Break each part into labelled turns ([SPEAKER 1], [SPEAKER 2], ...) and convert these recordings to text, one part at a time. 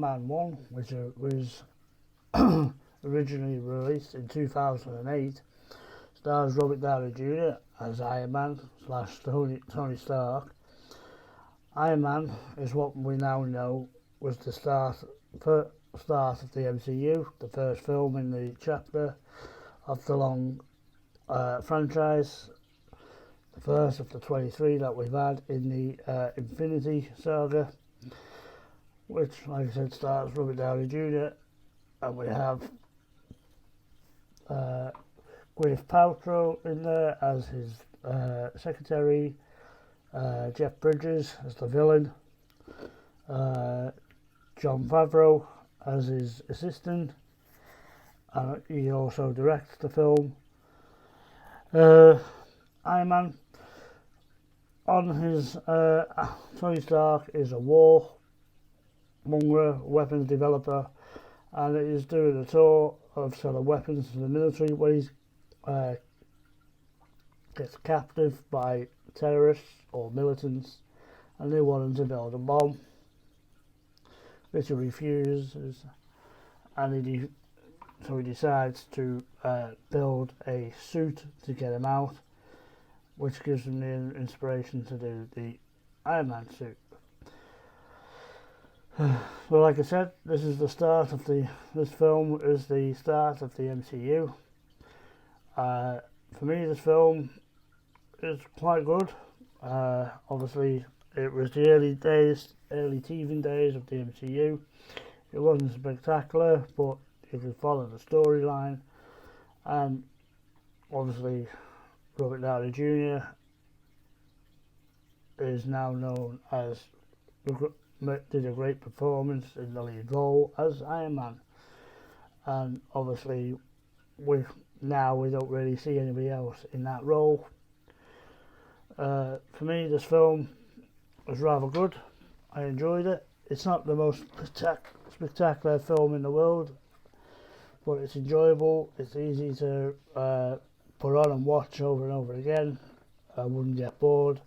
[SPEAKER 1] Man 1, which was originally released in 2008, stars Robert Downey Jr. as Iron Man / Tony Stark. Iron Man is what we now know was the start of the MCU, the first film in the chapter of the long franchise, the first of the 23 that we've had in the Infinity Saga, which, like I said, stars Robert Downey Jr. and we have Gwyneth Paltrow in there as his secretary, Jeff Bridges as the villain, Jon Favreau as his assistant, and he also directs the film. Iron Man, on his Tony Stark is a warmonger, weapons developer, and it is doing a tour of selling weapons to the military where he gets captive by terrorists or militants, and they want him to build a bomb, which he refuses, and so he decides to build a suit to get him out, which gives him the inspiration to do the Iron Man suit. Well, like I said, this film is the start of the MCU. For me, this film is quite good. Obviously, it was the early teething days of the MCU. It wasn't spectacular, but you could follow the storyline, and obviously Robert Downey Jr. is now known as did a great performance in the lead role as Iron Man, and obviously we don't really see anybody else in that role. For me, this film was rather good. I enjoyed it. It's not the most spectacular film in the world, but it's enjoyable. It's easy to put on and watch over and over again. I wouldn't get bored,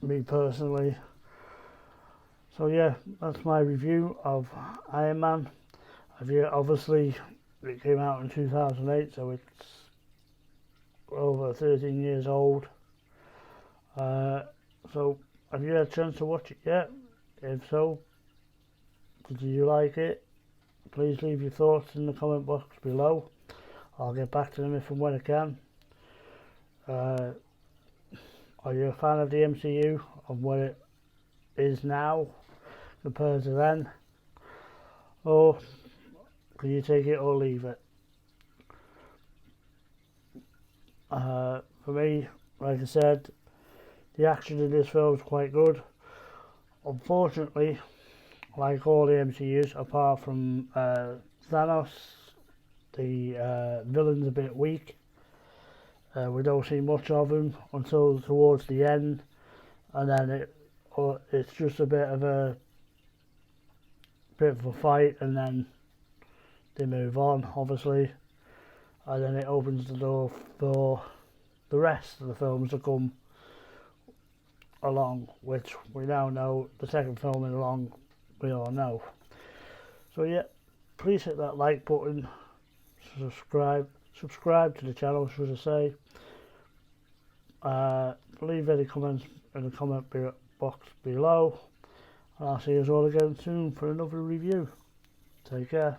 [SPEAKER 1] me personally. So yeah, that's my review of Iron Man. Obviously, it came out in 2008, so it's over 13 years old. So have you had a chance to watch it yet? If so, did you like it? Please leave your thoughts in the comment box below. I'll get back to them if and when I can. Are you a fan of the MCU, of what it is now compared to then? Or can you take it or leave it? For me, like I said, the action in this film is quite good. Unfortunately, like all the MCUs, apart from Thanos, the villain's a bit weak. We don't see much of him until towards the end, and then it's just a bit of a fight, and then they move on, obviously, and then it opens the door for the rest of the films to come along, which we now know the second film is along, we all know. So yeah, please hit that like button, subscribe to the channel, should I say. Leave any comments in the comment box below, and I'll see you all again soon for another review. Take care.